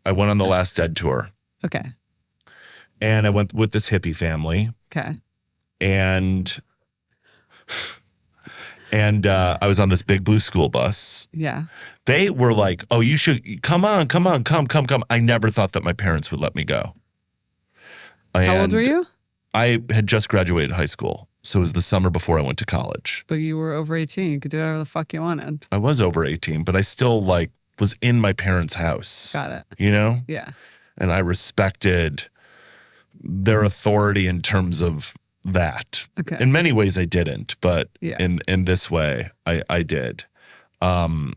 I went on the Last Dead tour. Okay. And I went with this hippie family. Okay. And I was on this big blue school bus. Yeah. They were like, oh, you should, come on. I never thought that my parents would let me go. How old were you? I had just graduated high school. So it was the summer before I went to college. But you were over 18. You could do whatever the fuck you wanted. I was over 18, but I still like was in my parents' house. Got it. You know? Yeah. And I respected their authority in terms of that. Okay. In many ways I didn't, but yeah. in this way I did. And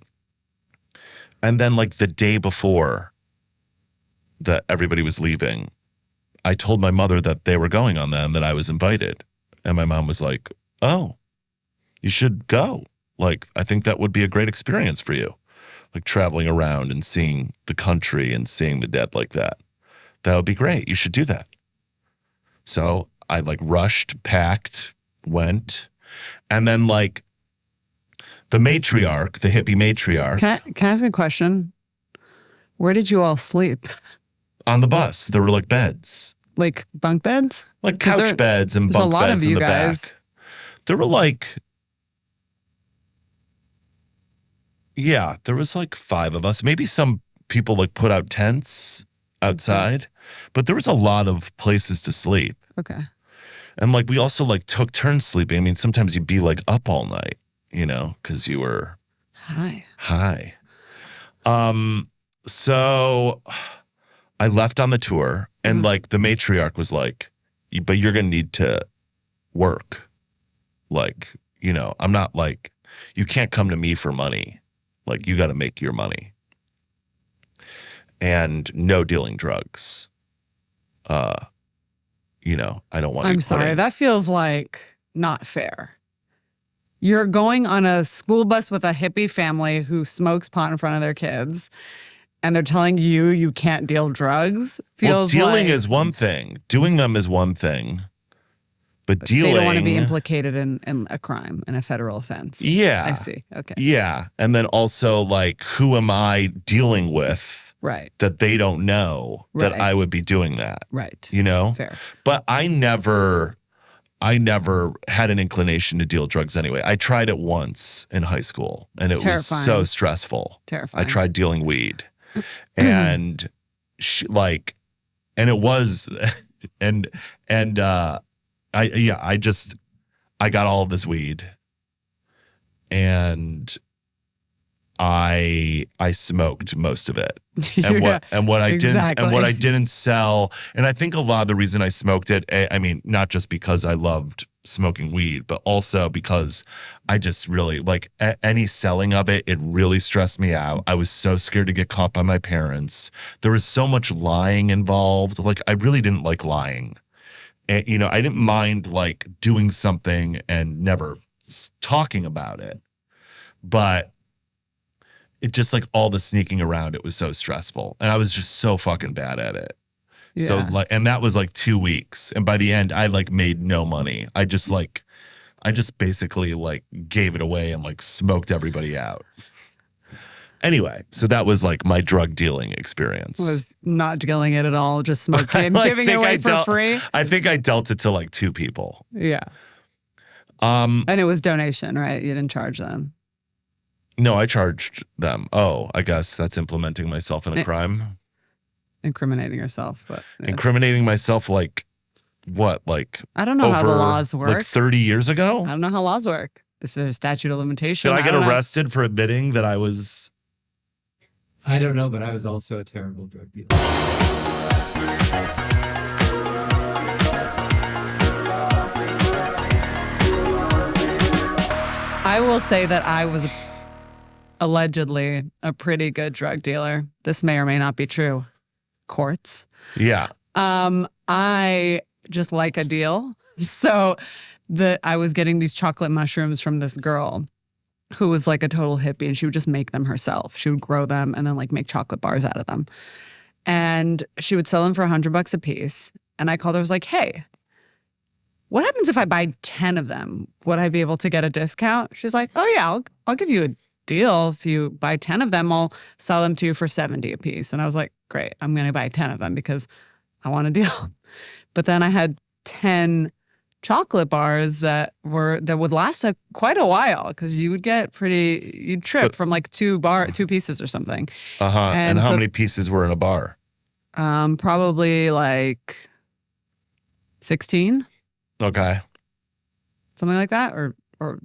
then like the day before that everybody was leaving, I told my mother that they were going on that and that I was invited. And my mom was like, oh, you should go. Like, I think that would be a great experience for you. Like traveling around and seeing the country and seeing the dead like that. That would be great. You should do that. So I like rushed, packed, went. And then like the matriarch, the hippie matriarch. Can I ask a question? Where did you all sleep? On the bus. There were like beds. Like bunk beds? Like couch beds and bunk beds in the back. There were like, yeah, there was like 5 of us. Maybe some people like put out tents outside, but there was a lot of places to sleep. Okay. And like we also like took turns sleeping. I mean, sometimes you'd be like up all night, you know, because you were high. So I left on the tour and like the matriarch was like, but you're going to need to work. Like, you know, I'm not like, you can't come to me for money. Like you got to make your money. And no dealing drugs. You know, I don't want I'm sorry, that feels like not fair. You're going on a school bus with a hippie family who smokes pot in front of their kids, and they're telling you can't deal drugs. Well, dealing is one thing. Doing them is one thing. But dealing... They don't want to be implicated in a crime, in a federal offense. Yeah. I see. Okay. Yeah. And then also, like, who am I dealing with? Right. That they don't know that I would be doing that. Right. You know? Fair. But I never had an inclination to deal drugs anyway. I tried it once in high school and it was so stressful. Terrifying. I tried dealing weed and and it was, I got all of this weed and I smoked most of it. And what I didn't sell, and I think a lot of the reason I smoked it, I mean, not just because I loved smoking weed, but also because I just really like any selling of it. It really stressed me out. I was so scared to get caught by my parents. There was so much lying involved. Like I really didn't like lying. And, you know, I didn't mind like doing something and never talking about it, but it just like all the sneaking around, it was so stressful. And I was just so fucking bad at it. Yeah. So like, and that was like 2 weeks. And by the end, I like made no money. I just basically like gave it away and like smoked everybody out. Anyway, so that was like my drug dealing experience. Was not dealing it at all, just smoking, giving it away for free. I think I dealt it to like 2 people. Yeah. And it was donation, right? You didn't charge them. No, I charged them. Oh, I guess that's implementing myself in a crime. Incriminating yourself, but incriminating myself, like what? Like I don't know how the laws work. Like 30 years ago. I don't know how laws work. If there's a statute of limitation. Did I get arrested for admitting that I was? I don't know, but I was also a terrible drug dealer. I will say that I was allegedly a pretty good drug dealer. This may or may not be true. Courts. Yeah. I just like a deal. So I was getting these chocolate mushrooms from this girl who was like a total hippie, and she would just make them herself. She would grow them and then like make chocolate bars out of them. And she would sell them for $100 a piece. And I called her, I was like, hey, what happens if I buy 10 of them? Would I be able to get a discount? She's like, oh yeah, I'll give you a deal. If you buy 10 of them, I'll sell them to you for $70 a piece. And I was like, great. I'm going to buy 10 of them because I want a deal. But then I had 10 chocolate bars that would last quite a while because you'd trip from like two pieces or something. And how many pieces were in a bar? Probably like 16. Okay. Something like that, or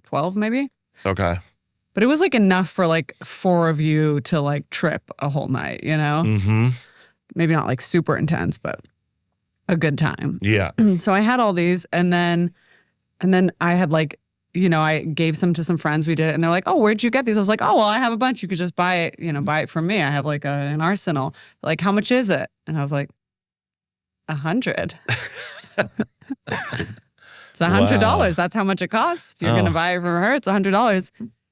12 maybe. Okay. But it was like enough for like 4 of you to like trip a whole night, you know? Mm-hmm. Maybe not like super intense, but a good time. Yeah. So I had all these, and then I had like, I gave some to some friends. We did it, and they're like, "Oh, where'd you get these?" I was like, "Oh, well, I have a bunch. You could just buy it from me. I have like an arsenal. Like, how much is it?" And I was like, $100. It's $100. Wow. That's how much it costs. You're gonna buy it from her. It's $100.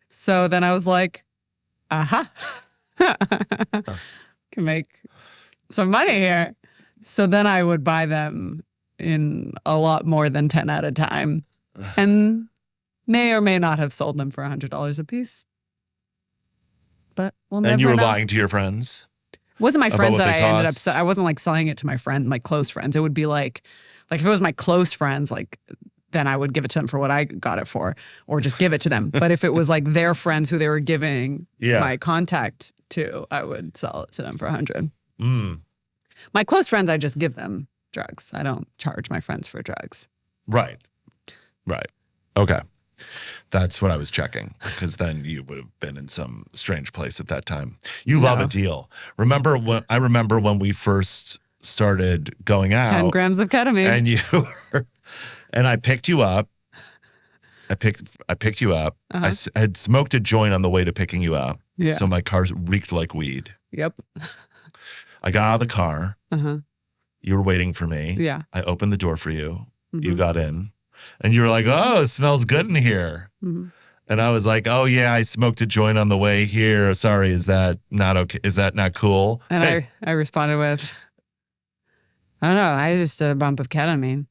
So then I was like, "Aha, can make some money here." So then I would buy them in a lot more than 10 at a time, and may or may not have sold them for $100 a piece. But we'll never know. And you were lying to your friends? It wasn't my friends that I ended up. I wasn't like selling it to my close friends. It would be like if it was my close friends, like then I would give it to them for what I got it for, or just give it to them. But if it was like their friends who they were giving my contact to, I would sell it to them for $100. My close friends, I just give them drugs. I don't charge my friends for drugs. Right. Okay. That's what I was checking, because then you would have been in some strange place at that time. You love a deal. I remember when we first started going out. 10 grams of ketamine. And I picked you up. I picked you up. I had smoked a joint on the way to picking you up. Yeah. So my car reeked like weed. Yep. I got out of the car. You were waiting for me. Yeah. I opened the door for you. You got in. And you were like, "Oh, it smells good in here." And I was like, "Oh yeah, I smoked a joint on the way here. Sorry, is that not okay? Is that not cool?" And I responded with, "I don't know. I just did a bump of ketamine."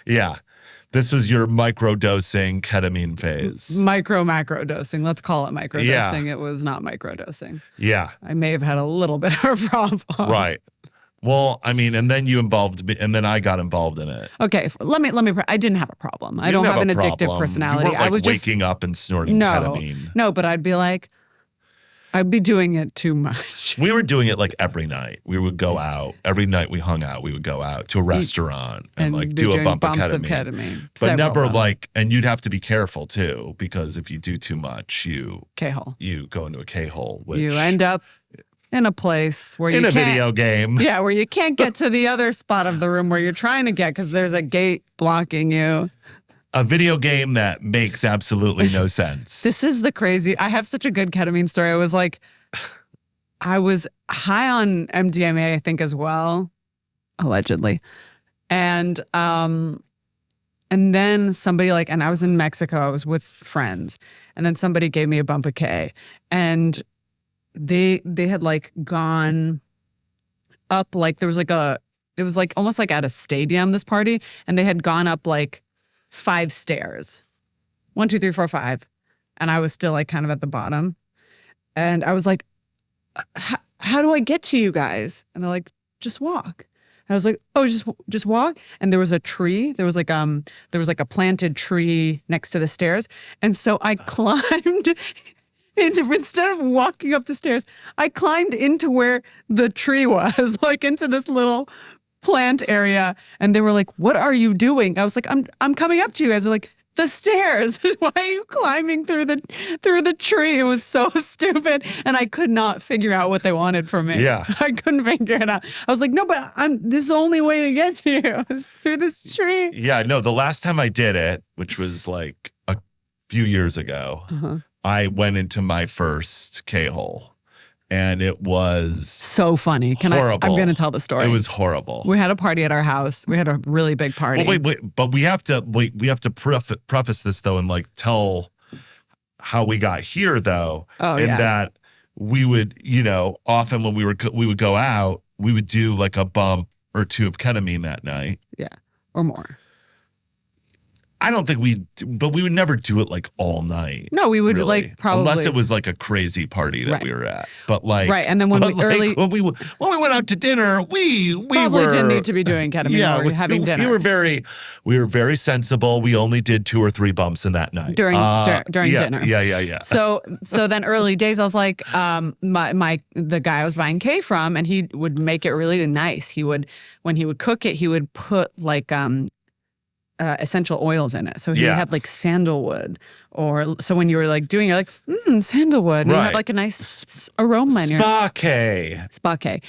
Yeah. This was your micro-dosing ketamine phase. Macro dosing. Let's call it micro dosing. Yeah. It was not micro dosing. Yeah. I may have had a little bit of a problem. Right. Well, I mean, and then you involved me, and then I got involved in it. Okay, let me. I didn't have a problem. I don't have an addictive personality. You weren't like I was waking up and snorting ketamine. No, but I'd be doing it too much. We were doing it like every night. We would go out. Every night we hung out. We would go out to a restaurant and like do a bump of ketamine. But never like, and you'd have to be careful too, because if you do too much, you go into a K-hole. Which You end up in a place where in a video game. Yeah, where you can't get to the other spot of the room where you're trying to get because there's a gate blocking you. A video game that makes absolutely no sense. This is the crazy. I have such a good ketamine story. I was high on MDMA, I think, as well, allegedly. And then somebody and I was in Mexico, I was with friends, and then somebody gave me a bump of K, and they had gone up, there was it was almost like at a stadium, this party, and they had gone up 5 stairs. 1, 2, 3, 4, 5. And I was still kind of at the bottom. And I was like, how do I get to you guys? And they're like, just walk. And I was like, oh, just walk. And there was a tree. There was a planted tree next to the stairs. And so I climbed instead of walking up the stairs, I climbed into where the tree was, into this little plant area. And they were like, what are you doing? I was like, I'm coming up to you guys. They're like, the stairs. Why are you climbing through the tree? It was so stupid. And I could not figure out what they wanted from me. Yeah. I couldn't figure it out. I was like, no, but this is the only way to get to you is through this tree. Yeah, no, the last time I did it, which was a few years ago, I went into my first K-hole. And it was so funny. Horrible. I'm going to tell the story. It was horrible. We had a party at our house. We had a really big party. Well, wait. But we have to preface this though, and tell how we got here though. Oh, and that we would, often when we would go out, we would do a bump or two of ketamine that night. Yeah, or more. I don't think but we would never do it like all night. No, we would really. like probably. Unless it was like a crazy party that we were at. But like. Right. And then when we went out to dinner, we probably were. didn't need to be doing ketamine or having dinner. We were very sensible. We only did 2 or 3 bumps in that night. During dinner. Yeah. So then early days, I was like, the guy I was buying K from, and he would make it really nice. When he would cook it, he would put like essential oils in it. So he would have like sandalwood, so when you were like doing, you're like, sandalwood. And you have like a nice aroma in your Spa K.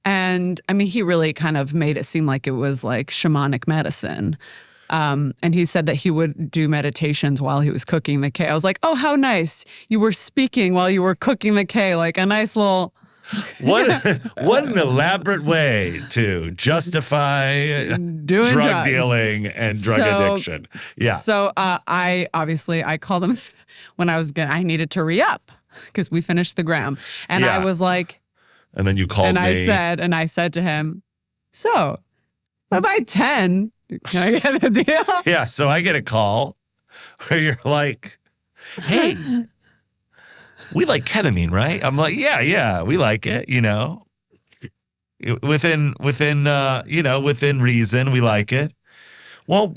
And I mean, he really kind of made it seem like it was like shamanic medicine. And he said that he would do meditations while he was cooking the K. I was like, oh, how nice. You were speaking while you were cooking the K, like a nice little... What an elaborate way to justify drug dealing and drug addiction. Yeah. So I called him when I needed to re-up because we finished the gram. And I was like... And then you called me. I said to him, so if I buy 10, can I get a deal? Yeah, so I get a call where you're like, hey... We like ketamine, right? I'm like, yeah, we like it, Within reason, we like it. Well,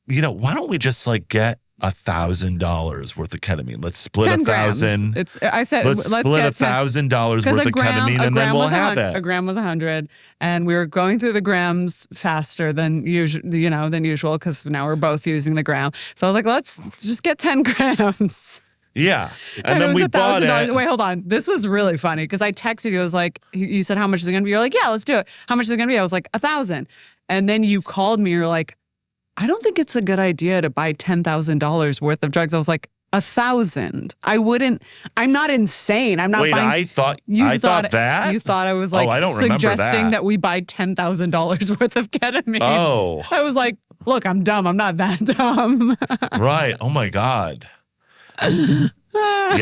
why don't we just like get $1,000 worth of ketamine? Let's split 1,000. Let's split $1,000 worth of ketamine, and then we'll have it. A gram was 100, and we were going through the grams faster than usual because now we're both using the gram. So I was like, let's just get 10 grams. Yeah. And then we bought it. Wait, hold on. This was really funny because I texted you. I was like, you said, how much is it going to be? You're like, yeah, let's do it. How much is it going to be? I was like, 1,000. And then you called me. You're like, I don't think it's a good idea to buy $10,000 worth of drugs. I was like, 1,000. I wouldn't. I'm not insane. I'm not. Wait, buying, I thought that? You thought I was like I don't remember suggesting that we buy $10,000 worth of ketamine. Oh. I was like, look, I'm dumb. I'm not that dumb. Right. Oh my God. Yeah,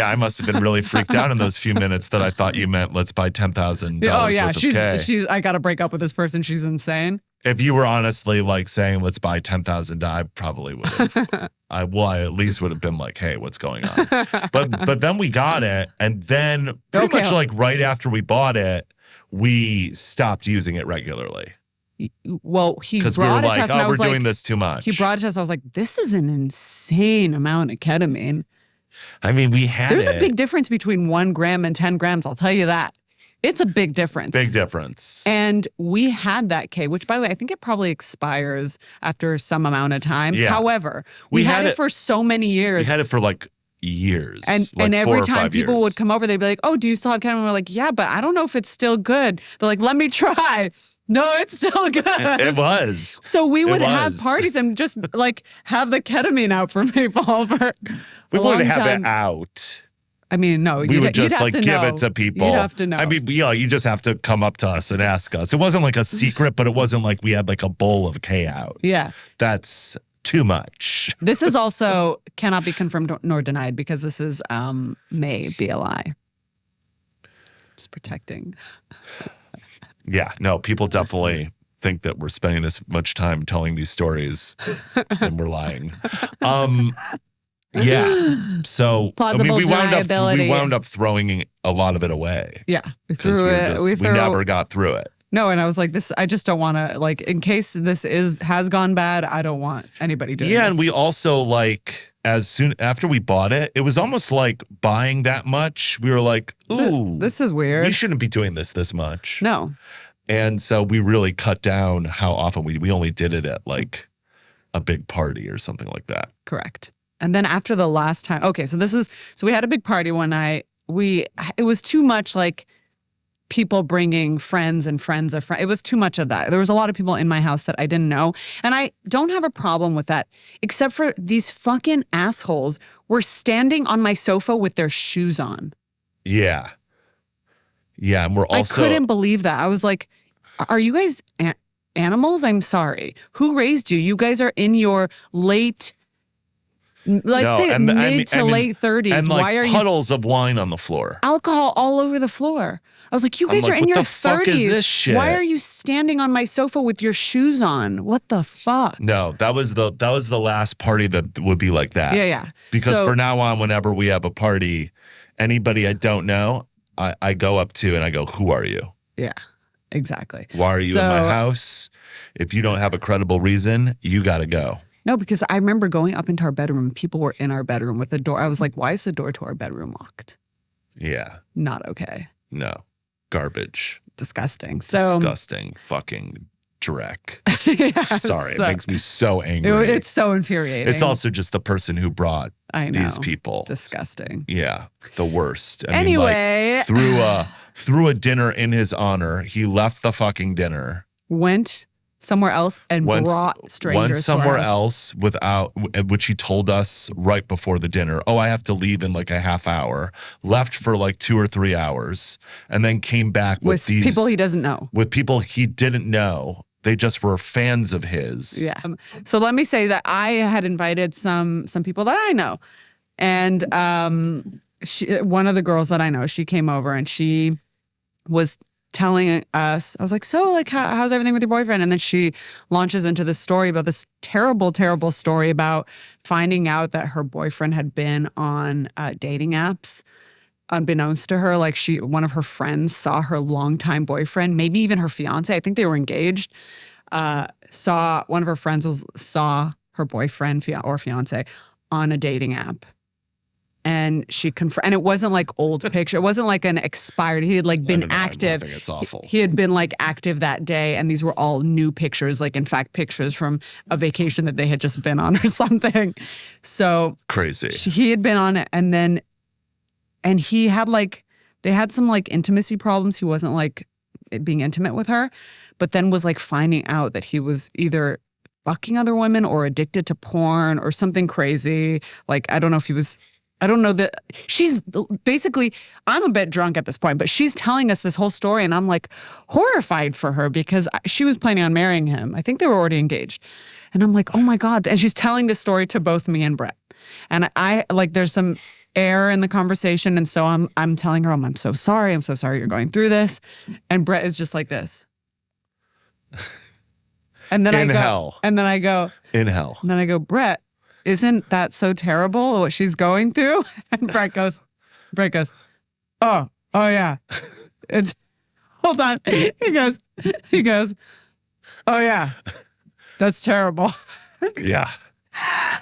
I must have been really freaked out in those few minutes that I thought you meant let's buy $10,000 Oh yeah, worth of K. she's I got to break up with this person. She's insane. If you were honestly like saying let's buy $10,000, I probably would have. I at least would have been like, hey, what's going on? But then we got it, and then pretty much like right after we bought it, we stopped using it regularly. Well, he brought we were it like, to us, and I was we're like, doing this too much. He brought it to us. I was like, this is an insane amount of ketamine. I mean, There's a big difference between 1 gram and 10 grams. I'll tell you that. It's a big difference. Big difference. And we had that K, which, by the way, I think it probably expires after some amount of time. Yeah. However, we had it for so many years. We had it for like years. And every time people would come over, they'd be like, oh, do you still have ketamine? And we're like, yeah, but I don't know if it's still good. They're like, let me try. No, it's still good. It was. So we would have parties and just like have the ketamine out for people for we wouldn't have it out. I mean, no. We would just like give it to people. You'd have to know. I mean, you just have to come up to us and ask us. It wasn't like a secret, but it wasn't like we had like a bowl of K out. Yeah. That's too much. This is also cannot be confirmed nor denied because this is may be a lie. Just protecting. Yeah, no, people definitely think that we're spending this much time telling these stories and we're lying. Yeah. So plausible we deniability. wound up throwing a lot of it away. Yeah. Because we never got through it. No, and I was like, I just don't want to, like, in case this has gone bad, I don't want anybody doing this. Yeah, and we also, like, as soon after we bought it, it was almost like buying that much. We were like, ooh. This is weird. We shouldn't be doing this much. No. And so we really cut down how often we only did it at, like, a big party or something like that. Correct. And then after the last time, okay, so we had a big party one night. It was too much, like, people bringing friends and friends of friends. It was too much of that. There was a lot of people in my house that I didn't know. And I don't have a problem with that, except for these fucking assholes were standing on my sofa with their shoes on. Yeah. Yeah, and we're also... I couldn't believe that. I was like, are you guys animals? I'm sorry. Who raised you? You guys are in your late... Let's say mid to late 30s. And like why are puddles of wine on the floor. Alcohol all over the floor. I was like, you guys are in what your the fuck is 30s. this shit? Why are you standing on my sofa with your shoes on? What the fuck? No, that was the last party that would be like that. Yeah. Because So- for now on, whenever we have a party, anybody I don't know, I go up to and I go, who are you? Yeah, exactly. Why are you in my house? If you don't have a credible reason, you got to go. No, because I remember going up into our bedroom. People were in our bedroom with the door. I was like, why is the door to our bedroom locked? Yeah. Not okay. No. Garbage. Disgusting. So Disgusting. Fucking dreck. yeah, Sorry. so- It makes me so angry. It's so infuriating. It's also just the person who brought I know. these people. Disgusting. Yeah. The worst. I Anyway. mean, like, threw a dinner in his honor. He left the fucking dinner. Went somewhere else and brought strangers went somewhere to our house. else without, which he told us right before the dinner, oh, I have to leave in like a half hour. Left for like 2 or 3 hours and then came back with these people he doesn't know. With people he didn't know. They just were fans of his. Yeah. So let me say that I had invited some people that I know. And one of the girls that I know, she came over and she was telling us, I was like, so like, how's everything with your boyfriend? And then she launches into this story about this terrible, terrible story about finding out that her boyfriend had been on dating apps. Unbeknownst to her, like one of her friends saw her longtime boyfriend, maybe even her fiance. I think they were engaged. Saw one of her friends saw her boyfriend or fiance on a dating app. And she confirmed, and it wasn't like old picture. It wasn't like an expired. He had like been active. It's awful. He had been like active that day, and these were all new pictures. Like in fact, pictures from a vacation that they had just been on or something. So crazy. He had been on it, and he had like they had some like intimacy problems. He wasn't like being intimate with her, but then was like finding out that he was either fucking other women or addicted to porn or something crazy. Like I don't know if he was. I don't know that she's basically, I'm a bit drunk at this point, but she's telling us this whole story and I'm like horrified for her because she was planning on marrying him. I think they were already engaged. And I'm like, oh my God. And she's telling this story to both me and Brett. And I like, there's some air in the conversation. And so I'm telling her, I'm so sorry. I'm so sorry you're going through this. And Brett is just like this. And then in hell. And then I go, in hell. And then I go, Brett, isn't that so terrible what she's going through? And Brett goes, oh yeah. It's, hold on. He goes, oh yeah, that's terrible. Yeah.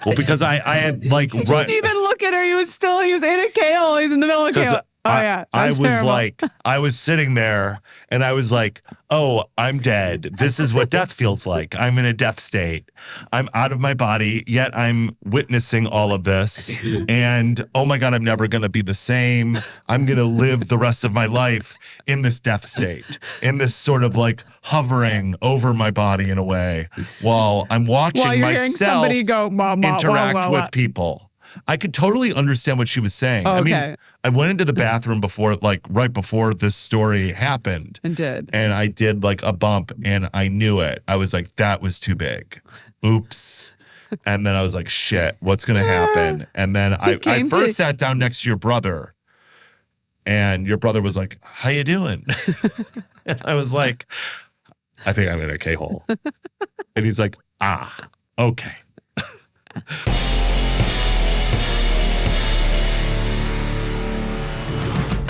Well, because I had like, he didn't even look at her. He was in a kale. He's in the middle of a kale. Oh yeah, I was terrible. like, I was sitting there and I was like, oh, I'm dead. This is what death feels like. I'm in a death state. I'm out of my body, yet I'm witnessing all of this. And oh my God, I'm never going to be the same. I'm going to live the rest of my life in this death state, in this sort of like hovering over my body in a way while I'm watching myself interact with people. I could totally understand what she was saying. Oh, okay. I mean, I went into the bathroom before, like right before this story happened. And I did like a bump and I knew it. I was like, that was too big. Oops. And then I was like, shit, what's going to happen? And then I first sat down next to your brother and your brother was like, how you doing? And I was like, I think I'm in a K-hole. And he's like, okay.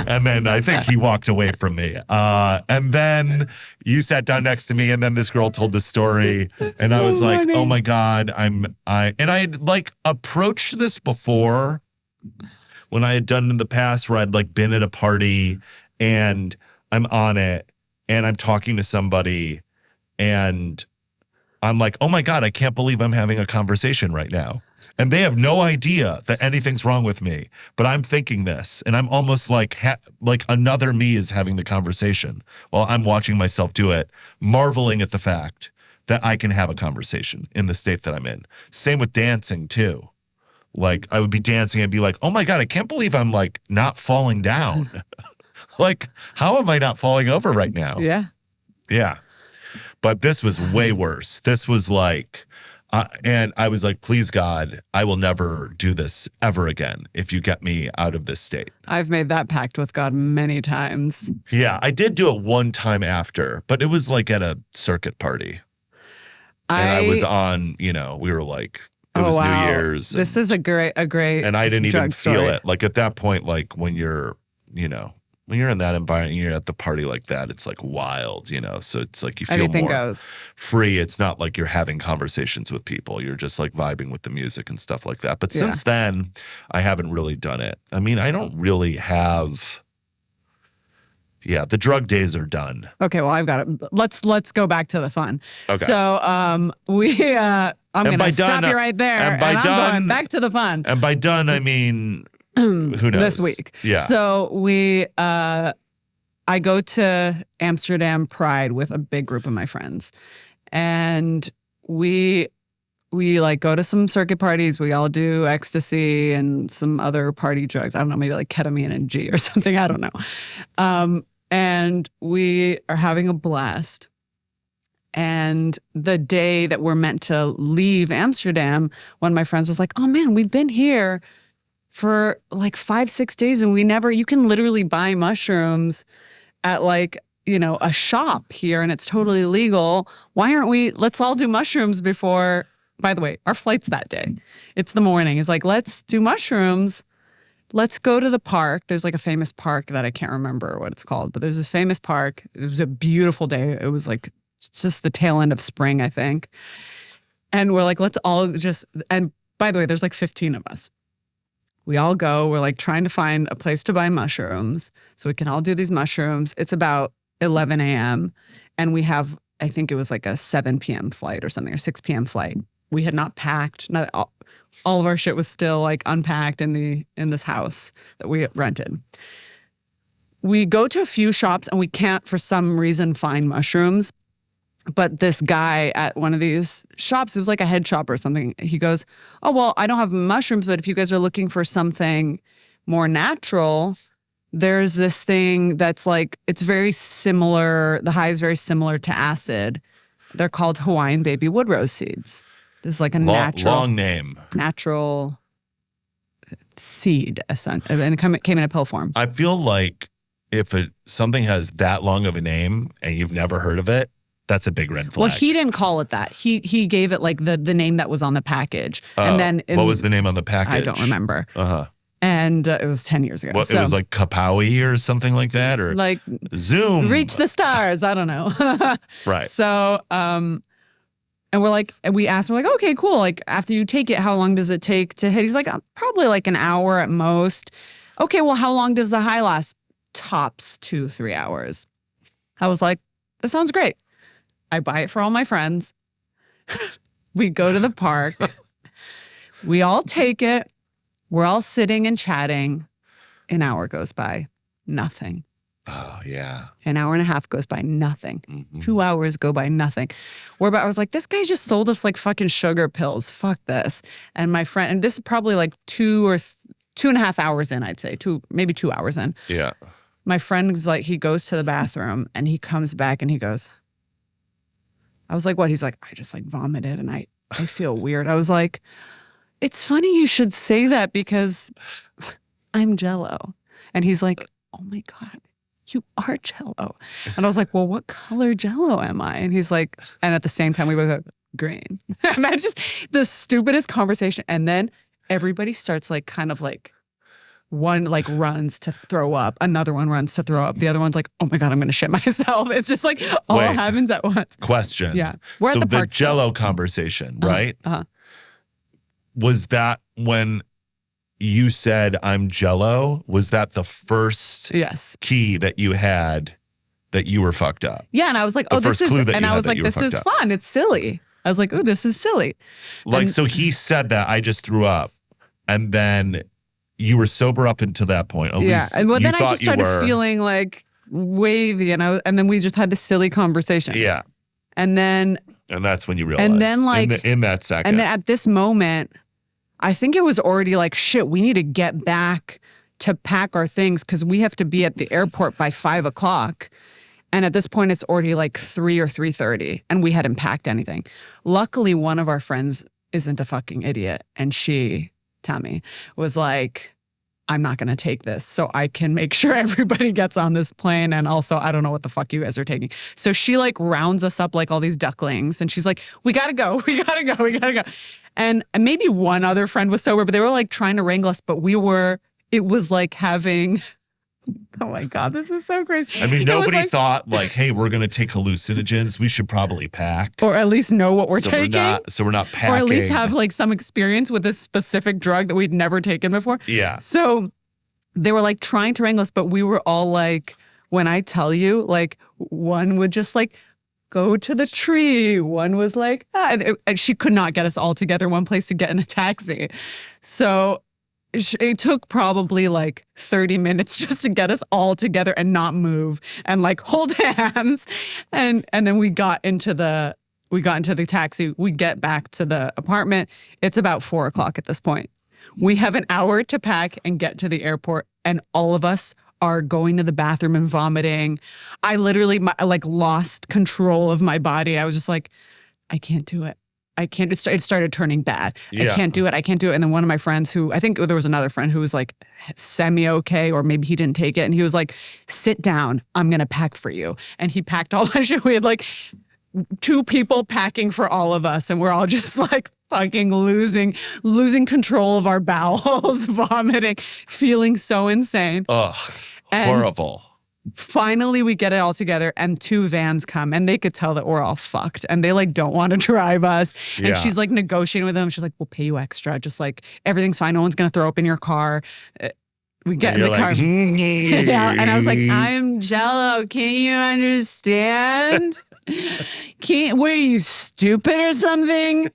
And then I think he walked away from me. And then you sat down next to me and then this girl told the story. And I was like, oh my God, and I had like approached this before when I had done it in the past where I'd like been at a party and I'm on it and I'm talking to somebody and I'm like, oh my God, I can't believe I'm having a conversation right now. And they have no idea that anything's wrong with me, but I'm thinking this, and I'm almost like another me is having the conversation while I'm watching myself do it, marveling at the fact that I can have a conversation in the state that I'm in. Same with dancing too. Like I would be dancing and be like, oh my God, I can't believe I'm like not falling down. Like, how am I not falling over right now? Yeah. Yeah. But this was way worse. This was like, And I was like, please God, I will never do this ever again if you get me out of this state. I've made that pact with God many times. Yeah, I did do it one time after, but it was like at a circuit party. And I was on, we were like, it was New Year's. This is a great and I didn't even feel story. it. Like at that point, like when you're in that environment, you're at the party like that, it's like wild, so it's like you feel Anything more goes. free. It's not like you're having conversations with people. You're just like vibing with the music and stuff like that. But since then, I haven't really done it. I mean, I don't really have. Yeah, the drug days are done. Okay, well, I've got it. Let's go back to the fun. Okay. So I'm going to stop you right there, and I'm going back to the fun. And by done, I mean, who knows? This week. Yeah. So I go to Amsterdam Pride with a big group of my friends, and we like go to some circuit parties. We all do ecstasy and some other party drugs. I don't know, maybe like ketamine and G or something. I don't know. And we are having a blast. And the day that we're meant to leave Amsterdam, one of my friends was like, oh man, we've been here for like 5-6 days and you can literally buy mushrooms at like, a shop here and it's totally legal. Why aren't let's all do mushrooms before, by the way, our flight's that day. It's the morning. It's like, let's do mushrooms. Let's go to the park. There's like a famous park that I can't remember what it's called, but there's this famous park. It was a beautiful day. It was like just the tail end of spring, I think. And we're like, let's all and by the way, there's like 15 of us. We all go. We're like trying to find a place to buy mushrooms so we can all do these mushrooms. It's about 11 a.m. and we have, I think it was like a 7 p.m. flight or something, or 6 p.m. flight. We had not packed. All of our shit was still like unpacked in this house that we rented. We go to a few shops and we can't for some reason find mushrooms. But this guy at one of these shops, it was like a head shop or something. He goes, oh, well, I don't have mushrooms, but if you guys are looking for something more natural, there's this thing that's like, it's very similar. The high is very similar to acid. They're called Hawaiian baby wood rose seeds. This is like a long name. Natural seed, and it came in a pill form. I feel like if something has that long of a name and you've never heard of it, that's a big red flag. Well, he didn't call it that. He gave it like the name that was on the package. And then what was the name on the package? I don't remember. And it was 10 years ago. It was like Kapawi or something like that, or like Zoom. Reach the stars. I don't know. Right. So, and we're like, and we asked him, like, okay, cool. Like, after you take it, how long does it take to hit? He's like, probably like an hour at most. Okay, well, how long does the high last? Tops 2-3 hours. I was like, that sounds great. I buy it for all my friends. We go to the park. We all take it. We're all sitting and chatting. An hour goes by. Nothing. Oh, yeah. An hour and a half goes by, nothing. Mm-hmm. 2 hours go by, nothing. I was like, this guy just sold us like fucking sugar pills. Fuck this. And my friend, and this is probably like 2.5 hours in, I'd say, maybe 2 hours in. Yeah. My friend's like, he goes to the bathroom and he comes back and he goes, I was like, what? He's like, I just like vomited and I feel weird. I was like, it's funny you should say that because I'm Jell-O. And he's like, oh my God. You are Jell-O. And I was like, well, what color Jell-O am I? And he's like, and at the same time, we both go, green. And that's just the stupidest conversation. And then everybody starts like kind of like, one like runs to throw up. Another one runs to throw up. The other one's like, oh my God, I'm going to shit myself. It's just like all happens at once. Question. Yeah. We're so at the park. The Jell-O conversation, right? Was that when you said I'm Jell-O? Was that the first key that you had that you were fucked up? Yeah, and I was like, oh, this is, and I was like, this is fun. It's silly. I was like, oh, this is silly. Like, so he said that I just threw up, and then you were sober up until that point. At least and then I just started feeling like wavy, and then we just had this silly conversation. Yeah, and that's when you realized. And then like in that second, and then at this moment, I think it was already like, shit, we need to get back to pack our things because we have to be at the airport by 5 o'clock. And at this point, it's already like 3 or 3:30, and we hadn't packed anything. Luckily, one of our friends isn't a fucking idiot, and she, Tammy, was like, I'm not going to take this so I can make sure everybody gets on this plane. And also, I don't know what the fuck you guys are taking. So she like rounds us up like all these ducklings. And she's like, we got to go. We got to go. We got to go. And maybe one other friend was sober, but they were like trying to wrangle us. But it was like having, oh my God, this is so crazy. I mean, nobody thought like, hey, we're going to take hallucinogens. We should probably pack. Or at least know what we're taking. So we're not packing. Or at least have like some experience with this specific drug that we'd never taken before. Yeah. So they were like trying to wrangle us, but we were all like, when I tell you, like one would just like go to the tree. One was like, and she could not get us all together in one place to get in a taxi. So it took probably like 30 minutes just to get us all together and not move and like hold hands. And then we got into the taxi. We get back to the apartment. It's about 4:00 at this point. We have an hour to pack and get to the airport, and all of us are going to the bathroom and vomiting. I literally like lost control of my body. I was just like, I can't do it. I can't. It started turning bad. Yeah. I can't do it. I can't do it. And then one of my friends who, I think there was another friend who was like semi-okay, or maybe he didn't take it. And he was like, sit down. I'm going to pack for you. And he packed all my shit. We had like 2 people packing for all of us. And we're all just like fucking losing control of our bowels, vomiting, feeling so insane. Ugh, horrible. Finally, we get it all together, and 2 vans come, and they could tell that we're all fucked, and they like don't want to drive us. Yeah. And she's like negotiating with them. She's like, "We'll pay you extra. Just like everything's fine. No one's gonna throw up in your car." We get in the car. Yeah, and I was like, "I'm Jello. Can't you understand? What are you, stupid or something?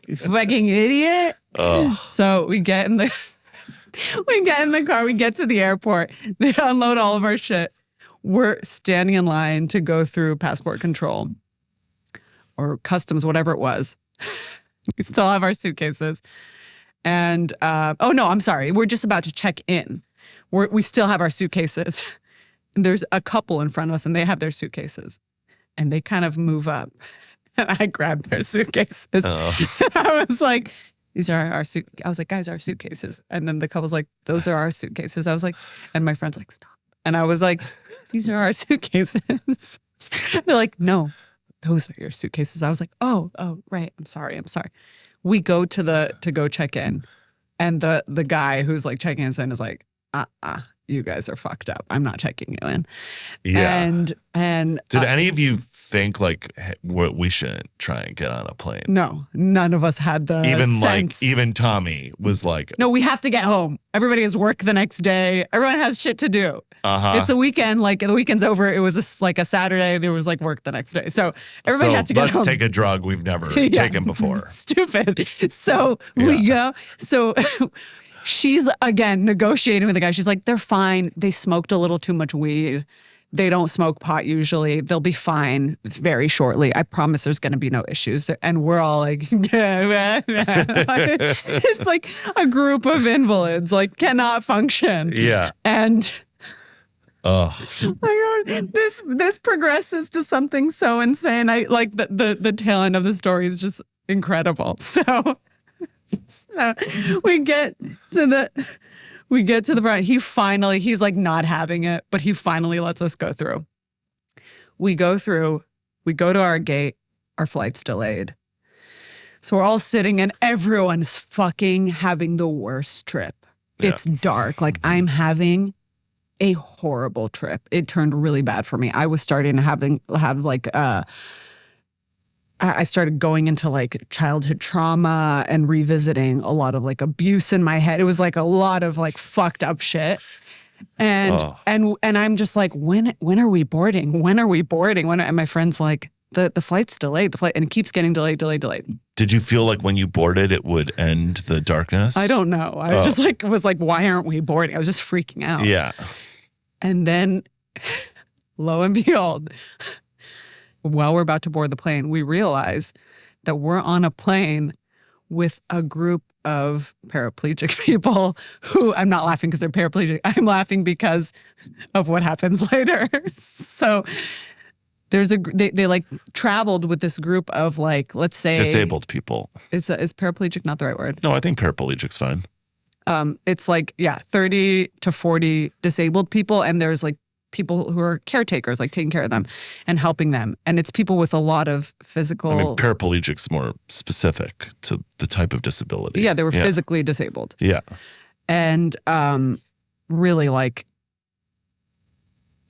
You fucking idiot." Ugh. So we get in the car. We get to the airport. They unload all of our shit. We're standing in line to go through passport control or customs, whatever it was. We still have our suitcases. And, oh no, I'm sorry. We're just about to check in. We still have our suitcases. And there's a couple in front of us, and they have their suitcases. And they kind of move up. And I grabbed their suitcases. Oh. I was like, these are our I was like, guys, our suitcases. And then the couple's like, those are our suitcases. I was like, and my friend's like, stop. And I was like, these are our suitcases. They're like, no, those are your suitcases. I was like, oh, right. I'm sorry. We go to go check in. And the guy who's like checking us in is like, you guys are fucked up. I'm not checking you in. Yeah. And did any of you think like we shouldn't try and get on a plane? No, none of us had the sense. Even Tommy was like, no, we have to get home. Everybody has work the next day. Everyone has shit to do. It's a weekend. Like the weekend's over. It was like a Saturday. There was like work the next day. So everybody had to get home. Let's take a drug we've never taken before. Stupid. So we go. So she's again negotiating with the guy. She's like, they're fine. They smoked a little too much weed. They don't smoke pot usually. They'll be fine very shortly. I promise there's going to be no issues. And we're all like, it's like a group of invalids, like cannot function. Yeah. And oh my God, this progresses to something so insane. I like the tail end of the story is just incredible. So we get to the front. He's like not having it, but he finally lets us go through. We go through, we go to our gate, our flight's delayed. So we're all sitting and everyone's fucking having the worst trip. Yeah. It's dark. Like I'm having a horrible trip. It turned really bad for me. I was starting to have like I started going into like childhood trauma and revisiting a lot of like abuse in my head. It was like a lot of like fucked up shit. And I'm just like, when are we boarding? When are we boarding? And my friend's like, the flight's delayed. And it keeps getting delayed. Did you feel like when you boarded it would end the darkness? I don't know. I was just like, why aren't we boarding? I was just freaking out. Yeah. And then lo and behold, while we're about to board the plane, we realize that we're on a plane with a group of paraplegic people who, I'm not laughing because they're paraplegic. I'm laughing because of what happens later. So they like traveled with this group of like, let's say disabled people. Is paraplegic not the right word? No, I think paraplegic's fine. It's like 30 to 40 disabled people, and there's like people who are caretakers, like taking care of them and helping them, and it's people with a lot of physical. I mean, paraplegic's more specific to the type of disability. Yeah, they were physically disabled. Yeah, and really like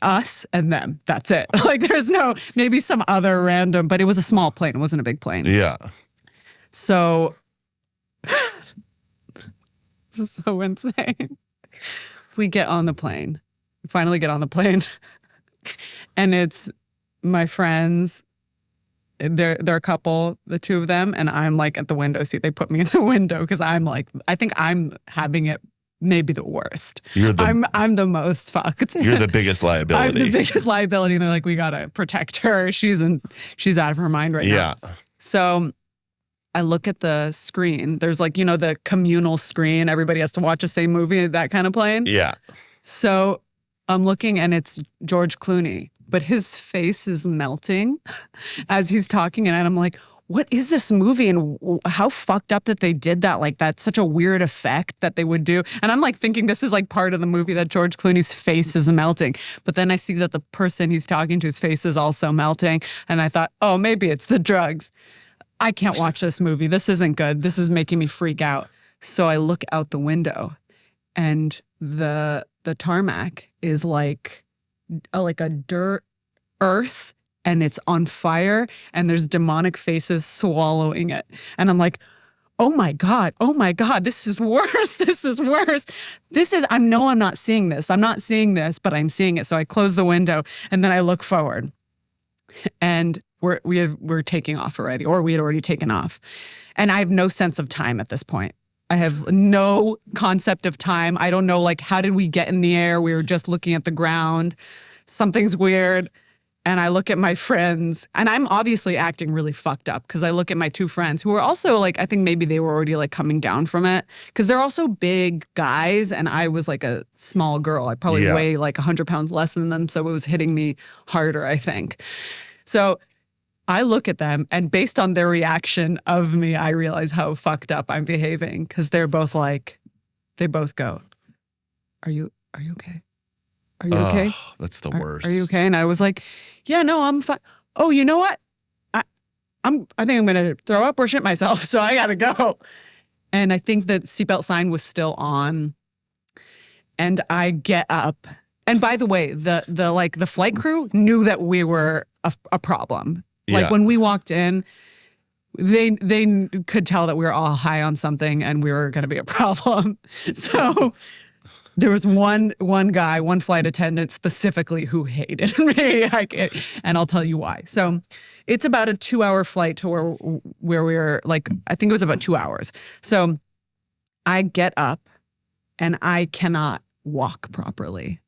us and them. That's it. Like there's no maybe some other random, but it was a small plane. It wasn't a big plane. Yeah. So this is so insane. We get on the plane. We finally get on the plane. And it's my friends. They're a couple, the two of them, and I'm like at the window seat. They put me in the window because I'm like, I think I'm having it maybe the worst. I'm the most fucked. You're the biggest liability. I'm the biggest liability. And they're like, we gotta protect her. She's out of her mind right now. Yeah. So I look at the screen. There's like, the communal screen. Everybody has to watch the same movie, that kind of plane. Yeah. So I'm looking and it's George Clooney, but his face is melting as he's talking. And I'm like, what is this movie and how fucked up that they did that? Like, that's such a weird effect that they would do. And I'm like thinking this is like part of the movie that George Clooney's face is melting. But then I see that the person he's talking to's face is also melting. And I thought, oh, maybe it's the drugs. I can't watch this movie. This isn't good. This is making me freak out. So I look out the window and the tarmac is like a dirt earth, and it's on fire, and there's demonic faces swallowing it. And I'm like, oh my God, this is worse. This is worse. I know I'm not seeing this. I'm not seeing this, but I'm seeing it. So I close the window and then I look forward, and we're taking off already, or we had already taken off. And I have no sense of time at this point. I have no concept of time. I don't know, like, how did we get in the air? We were just looking at the ground. Something's weird. And I look at my friends, and I'm obviously acting really fucked up because I look at my two friends who are also like, I think maybe they were already like coming down from it because they're also big guys, and I was like a small girl. I probably weigh like 100 pounds less than them, so it was hitting me harder, I think. So I look at them, and based on their reaction of me, I realize how fucked up I'm behaving because they're both like, they both go, Are you okay? Are you okay? That's the worst. Are you okay? And I was like, yeah, no, I'm fine. Oh, you know what? I think I'm going to throw up or shit myself, so I got to go. And I think the seatbelt sign was still on. And I get up. And by the way, the flight crew knew that we were a problem. Like when we walked in, they could tell that we were all high on something and we were going to be a problem. So there was one guy, one flight attendant specifically who hated me, and I'll tell you why. So it's about a 2-hour flight to where we were, like, I think it was about 2 hours. So I get up and I cannot walk properly.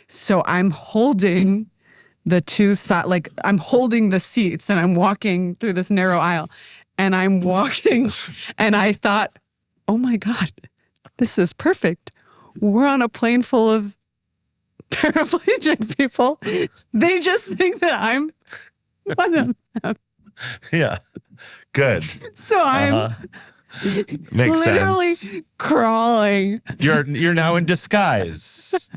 So I'm holding the two side, like I'm holding the seats and I'm walking through this narrow aisle, and I'm walking and I thought, oh my God, this is perfect. We're on a plane full of paraplegic people. They just think that I'm one of them. Yeah. Good. So I'm Makes literally sense. crawling. You're now in disguise.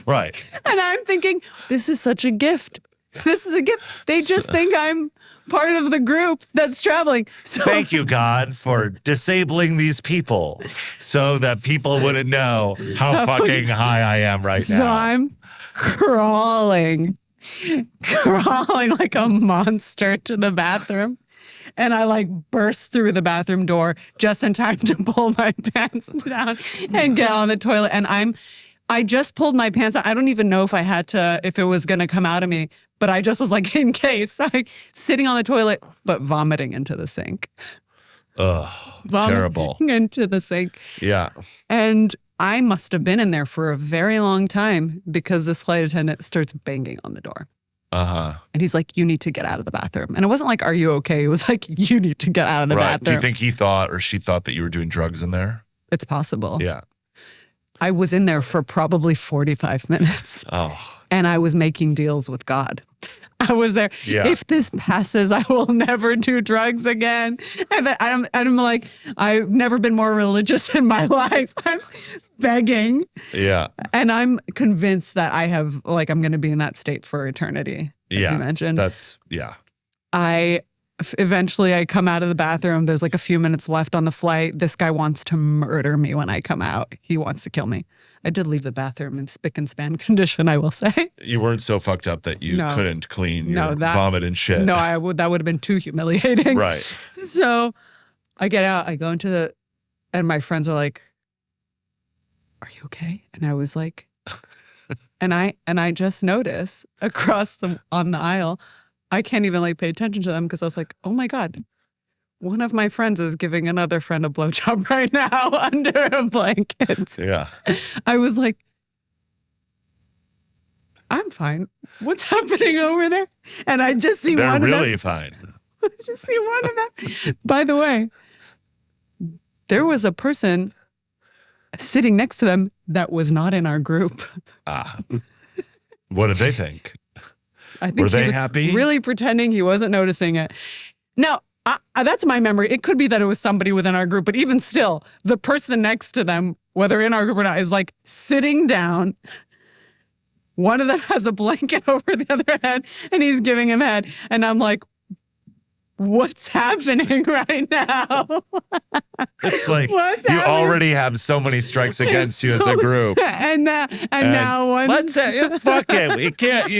Right. And I'm thinking, this is such a gift. This is a gift. They just think I'm part of the group that's traveling. So thank you, God, for disabling these people so that people wouldn't know how fucking high I am right now. So I'm crawling like a monster to the bathroom. And I like burst through the bathroom door just in time to pull my pants down and get on the toilet. And I just pulled my pants out. I don't even know if it was going to come out of me, but I just was like, in case, like sitting on the toilet, but vomiting into the sink. Ugh, terrible. Into the sink. Yeah. And I must have been in there for a very long time because this flight attendant starts banging on the door. Uh-huh. And he's like, you need to get out of the bathroom. And it wasn't like, are you okay? It was like, you need to get out of the bathroom. Do you think he thought or she thought that you were doing drugs in there? It's possible. Yeah. I was in there for probably 45 minutes. Oh, And I was making deals with God. I was there. Yeah. If this passes, I will never do drugs again. And I'm like, I've never been more religious in my life. I'm begging. Yeah. And I'm convinced that I'm going to be in that state for eternity, as you mentioned. Eventually I come out of the bathroom. There's like a few minutes left on the flight. This guy wants to murder me when I come out. He wants to kill me. I did leave the bathroom in spick and span condition, I will say. You weren't so fucked up that you couldn't clean your vomit and shit. No, that would have been too humiliating. Right. So I get out, I go into and my friends are like, "Are you okay?" And I was like, and I just notice on the aisle, I can't even like pay attention to them because I was like, oh my God, one of my friends is giving another friend a blowjob right now under a blanket. Yeah. I was like, I'm fine. What's happening over there? And I just see They're one of them. They're really fine. I just see one of them. By the way, there was a person sitting next to them that was not in our group. What did they think? I think Were they he was happy? Really pretending he wasn't noticing it. Now, that's my memory. It could be that it was somebody within our group, but even still, the person next to them, whether in our group or not, is like sitting down. One of them has a blanket over the other head, and he's giving him head. And I'm like, what's happening right now? It's like you already have so many strikes against you as a group. And now one. Let's fuck it. It can't,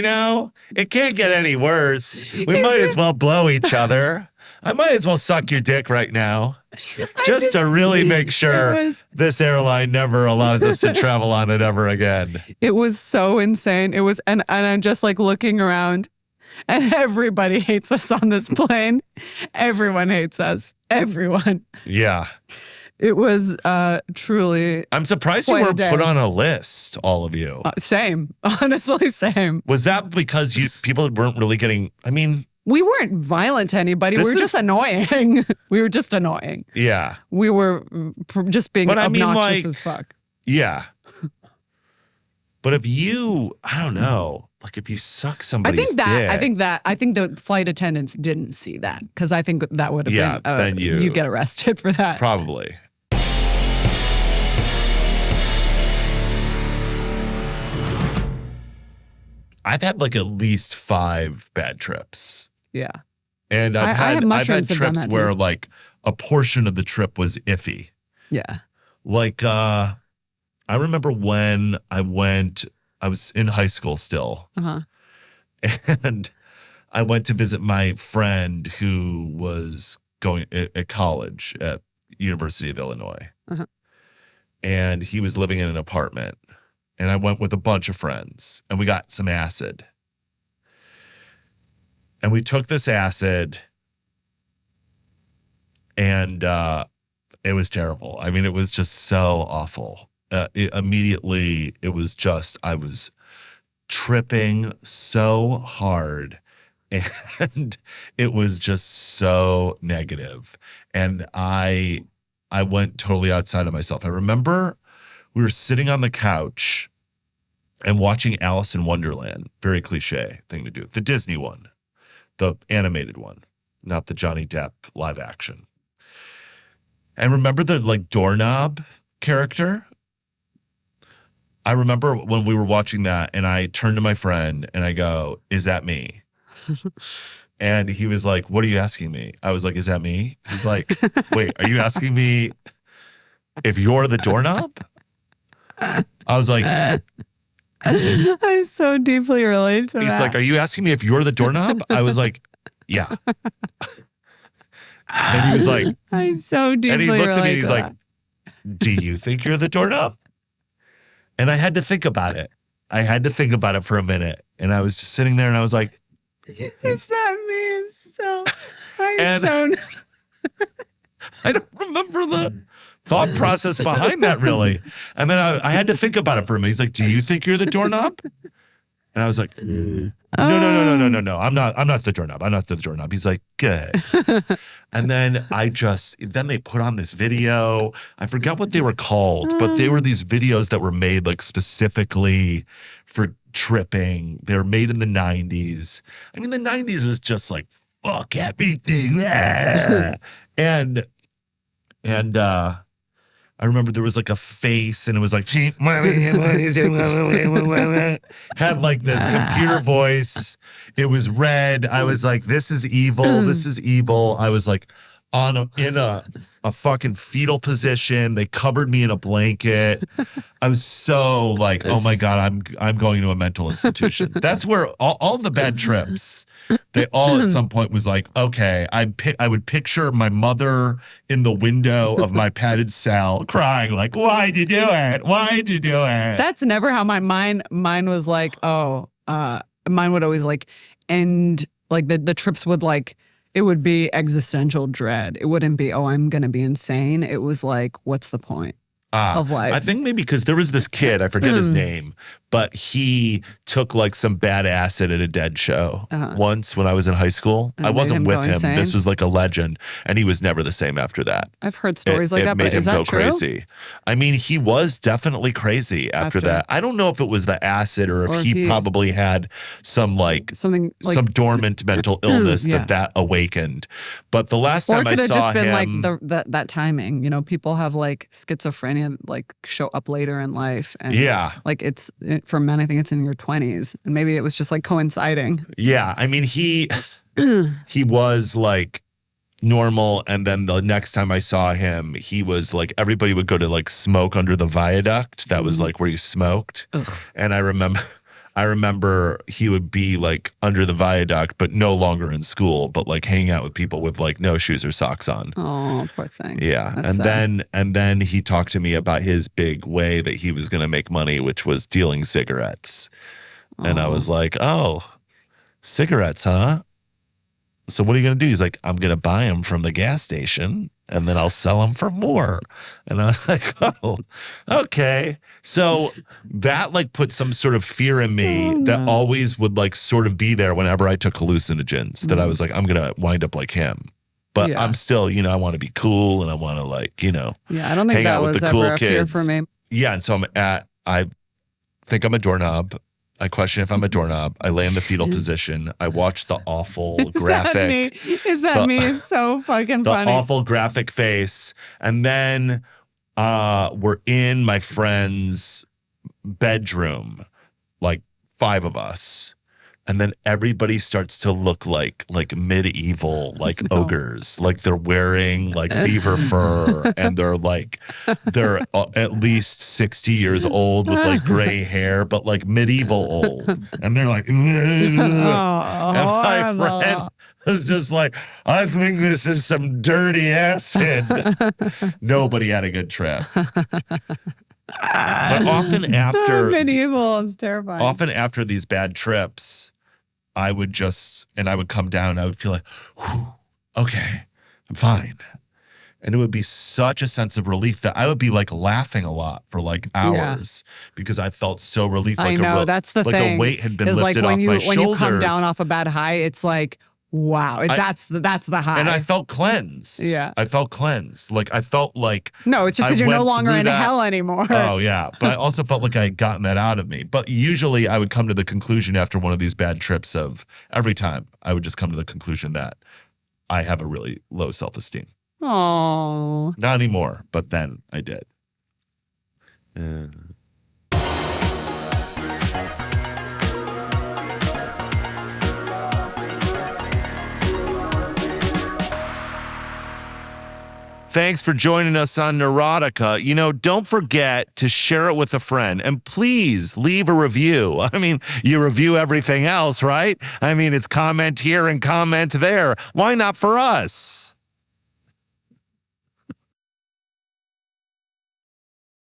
it can't get any worse. We might as well blow each other. I might as well suck your dick right now. Just to really make sure this airline never allows us to travel on it ever again. It was so insane. It was, and I'm just like looking around. And everybody hates us on this plane. Everyone hates us. Everyone. Yeah. It was truly. I'm surprised you weren't put on a list, all of you. Same. Honestly, same. Was that because people weren't really getting, we weren't violent to anybody. We were just annoying. We were just annoying. Yeah. We were just being obnoxious as fuck. Yeah. But if I don't know, like if you suck somebody's dick. I think the flight attendants didn't see that because I think that would have been, then you get arrested for that. Probably. I've had like at least 5 bad trips. Yeah. And I've had trips where like a portion of the trip was iffy. Yeah. Like, I remember when I was in high school still. Uh-huh. And I went to visit my friend who was going at college at University of Illinois. Uh-huh. And he was living in an apartment. And I went with a bunch of friends and we got some acid. And we took this acid and it was terrible. It was just so awful. Immediately, it was just, I was tripping so hard and it was just so negative. And I went totally outside of myself. I remember we were sitting on the couch and watching Alice in Wonderland. Very cliche thing to do. The Disney one, the animated one, not the Johnny Depp live action. And remember the like doorknob character? I remember when we were watching that and I turned to my friend and I go, "Is that me?" And he was like, "What are you asking me?" I was like, "Is that me?" He's like, "Wait, are you asking me if you're the doorknob?" I was like, I so deeply relate to that. He's like, "Are you asking me if you're the doorknob?" I was like, "Yeah." And he was like, I so deeply and he looks at me and he's relate like, "Do you think you're the doorknob?" And I had to think about it. I had to think about it for a minute. And I was just sitting there and I was like, "Is that me?" I don't remember the thought process behind that really. And then I had to think about it for a minute. He's like, "Do you think you're the doorknob?" And I was like, No. I'm not the doorknob. I'm not the doorknob. He's like, "Good." And then then they put on this video. I forgot what they were called, but they were these videos that were made like specifically for tripping. They were made in the 90s. I mean, the 90s was just like, fuck everything. Yeah. and I remember there was like a face and it was like, had like this computer voice. It was red. I was like, this is evil. This is evil. I was like in a fucking fetal position. They covered me in a blanket. I was so like, oh my God, I'm going to a mental institution. That's where all the bad trips, they all at some point was like, okay, I would picture my mother in the window of my padded cell crying like, why'd you do it? Why'd you do it? That's never how mine was like, mine would always like end, like the trips would like, it would be existential dread. It wouldn't be, oh, I'm going to be insane. It was like, what's the point of life? I think maybe because there was this kid, I forget his name, but he took like some bad acid at a Dead show once when I was in high school. I wasn't with him. Insane. This was like a legend, and he was never the same after that. I've heard stories like that, but is that it made him go true? crazy. I mean, he was definitely crazy after that. I don't know if it was the acid or if he probably had some some dormant mental illness that awakened. But the last time I saw him, or it could have just been like that timing. You know, people have like schizophrenia like show up later in life, and like for men, I think it's in your 20s, and maybe it was just like coinciding. Yeah, I mean, he was like normal, and then the next time I saw him, he was like, everybody would go to like smoke under the viaduct. That was like where you smoked. And I remember he would be like under the viaduct, but no longer in school, but like hanging out with people with like no shoes or socks on. Oh, poor thing. Yeah. That's and then he talked to me about his big way that he was going to make money, which was dealing cigarettes. And I was like, oh, cigarettes, huh? So what are you going to do? He's like, I'm going to buy them from the gas station and then I'll sell them for more. And I was like, oh, okay. So that like put some sort of fear in me that always would like sort of be there whenever I took hallucinogens, that I was like, I'm going to wind up like him. But I'm still, I want to be cool and I want to like, Yeah, I don't think that was ever a fear for me. Yeah, and so I think I'm a doorknob. I question if I'm a doorknob. I lay in the fetal position. I watch the awful graphic. Is that me? It's so fucking funny. The awful graphic face. And then we're in my friend's bedroom, like 5 of us. And then everybody starts to look like medieval, like ogres, like they're wearing like beaver fur, and they're at least 60 years old with like gray hair, but like medieval old. And they're like, and my friend was just like, I think this is some dirty acid. Nobody had a good trip. But often after medieval is terrifying. Often after these bad trips, I would come down and I would feel like, whew, okay, I'm fine. And it would be such a sense of relief that I would be like laughing a lot for like hours because I felt so relieved. I know, that's the thing. Like a weight had been lifted off my shoulders. When you come down off a bad high, it's like, wow, that's the high. And I felt cleansed. Yeah. I felt cleansed. Like I felt like no, it's just because you're no longer in hell anymore. Oh yeah. But I also felt like I had gotten that out of me. But usually I would come to the conclusion after one of these bad trips every time I would just come to the conclusion that I have a really low self-esteem. Oh. Not anymore, but then I did. Thanks for joining us on Neurotica. Don't forget to share it with a friend. And please leave a review. I mean, you review everything else, right? I mean, it's comment here and comment there. Why not for us?